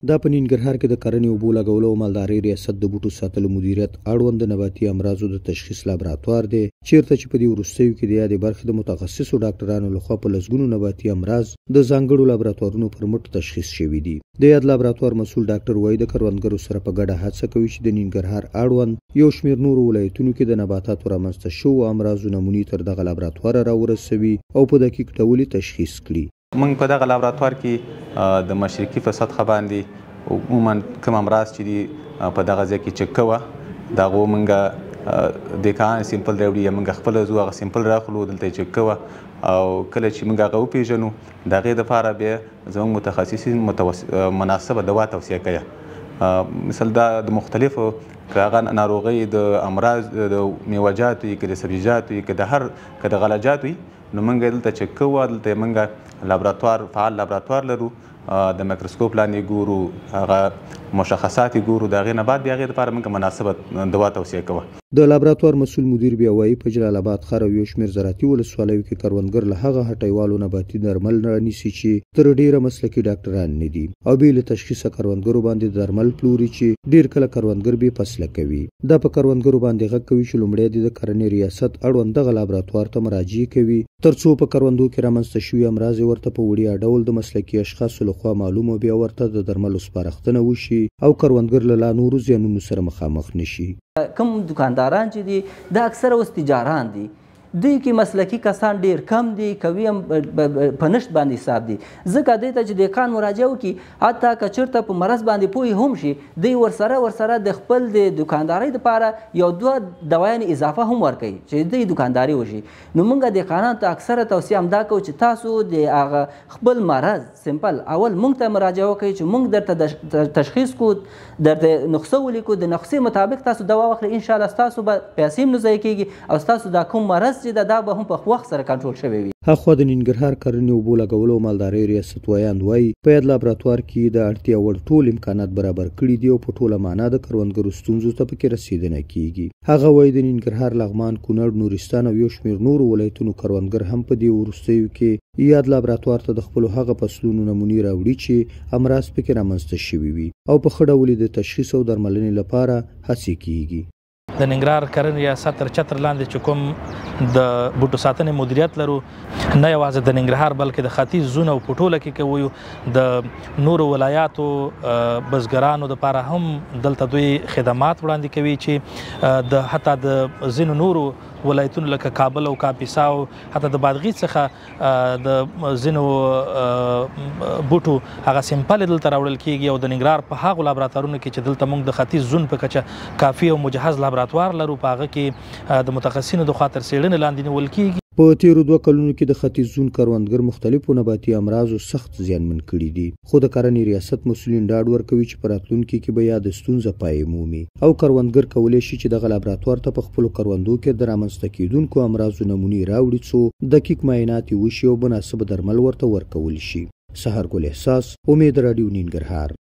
دا په ننګرهار کې د کرنې اوبو لګولو او مالدارۍ ریاست د بوټو ساتلو مدیریت اړوند د نباتي امراضو د تشخیص لابراتوار دی، چیرته چې په دې وروستیو کې د یادې برخې د متخصصو ډاکټرانو لخوا په لسګونو نباتي امراض د ځانګړو لابراتوارونو پر مټ تشخیص شوي دي. د یاد لابراتوار مسؤل ډاکټر وایي د کروندګرو سره په ګډه هڅه کوي چې د ننګرهار اړوند یو شمېر نورو ولایتونو کې د نباتاتو رامنځته شوو امراضو نمونې تر دغه لابراتوار راورسوي او په دقیق ډول تشخیص کړي. موږ په دغه لابراتوار کې د مشرقي په سطحه باندې عموما کوم امراض چې دي په دغه ځای کې چک کوه د هغو موږ د کان سیمپل راوړي یا موږ خپله ځو هغه سیمپل راخلو دلته یې چک کوه او کله چې موږ هغه وپېژنو د هغې دپاره بیا زموږ متخصصین مناسبه دوا توصیه کوي. مثل دا د مختلفو که هغه ناروغۍ د امراض د میوه‌جاتو وي که د سبزیجاتو وي که د غلجات وي نو موږ یې دلته چک کوو. دلته موږ لابراتوار فعال لابراتوار لرو، د مایکروسکوپ لاندې ګورو، هغه مشخصات یې ګورو، د هغې نه بعد بیا هغې دپاره موږ مناسبه دوا توصیه کوو. د لابراتوار مسؤل مدیر بیا وایي په جلال آباد ښار او یو شمېر زراعتي ولسوالیو کې کروندګر له هغه هټیوالو نباتي درمل رانیسي چې تر ډېره مسلکي ډاکټران نه دي او بې له تشخیصه کروندګرو باندې د درمل پلوري چې ډېر کله کروندګر بې فصله کوي. دا په کروندګرو باندې غږ کوي چې لومړی د کرنې ریاست اړوند دغه لابراتوار ته مراجعه کوي تر څو په کروندو کې رامنځته شوي امراض یې ورته په وړیا ډول د مسلکي اشخاصو لخوا معلوم او بیا ورته د درملو سپارښتنه وشي او کروندګر له لا نورو زیانونو سره مخامخ نشي. کوم دکانداران چې دي دا اکثره اوس تجاران دي، دوی کې مسلکي کسان ډیر کم دي، کوي هم په نشت باندې حساب دي. ځکه دوی ته چې دهقان مراجعه وکړي حتی که چېرته په مرض باندې پوه هم شي دوی ورسره د خپل د دکاندارۍ دپاره یو دوه دوايانې اضافه هم ورکوي چې دوی دکانداري وشي. نو موږ دهقانانو ته اکثره توصیه همدا کوو چې تاسو د هغه خپل مرض سمپل اول موږ ته مراجعه وکړئ چې موږ درته تشخیص کړو، درته نسخه ولیکو، د نسخې مطابق تاسو دوا واخلئ، انشاءالله ستاسو به پیسې هم نه ضایع کېږي او ستاسو دا کوم مرض دا به هم په وخت سره کنټرول شوی وي. هاخوا د ننګرهار کرنې اوبو لګولو او مالدارۍ ریاست وایاند وایي په یاد لابراتوار کې د اړتیا وړ ټول امکانات برابر کړي دي او په ټوله معنا د کروندګرو ستونزو ته پکې رسېدنه کیږي. هغه وایي د ننګرهار، لغمان، کونړ، نورستان او یو شمېر نورو ولایتونو کروندګر هم په دې وروستیو کې یاد لابراتوار ته د خپلو هغه فصلونو نمونې راوړي چې امراض پکې رامنځته شوي وي او په ښه ډول د تشخیص او درملنې لپاره هڅې کیږي. د ننګرهار کرنې ریاست تر چتر لاندې چې کوم د بوټو ساتنې مدیریت لرو، نه یوازې د ننګرهار بلکې د ختیځ زون او په ټوله کې کوو د نورو ولایاتو بزګرانو دپاره هم دلته دوی خدمات وړاندې کوي چې د حتی د ځینو نورو ولایتونو لکه کابل او کاپیسا او حتی د بادغیس څخه د ځینو بوټو هغه سیمپل دلته راوړل کیږي او د ننګرهار په هغو لابراتوارونو کې چې دلته موږ د ختیځ زون په کچه کافي او مجهز لابراتوار لرو په هغه کې د متخصصینو د خوا تر څېړنې لاندې نیول کیږي. په تیرو 2 کلونو کې د ختیځ زون کروندګر مختلفو نباتي امراضو سخت زیانمن کړي دي، خو د کرنې ریاست مسؤلین ډاډ ورکوي چې په راتلونکي کې به یا د ستونزه پای مومي او کروندګر کولی شي چې دغه لابراتوار ته په خپلو کروندو کې د رامنځته کېدونکو امراضو نمونې راوړي څو دقیق معاینات یې وشي او مناسب درمل ورته ورکول شي. سحر ګل احساس، امید راډیو، ننګرهار.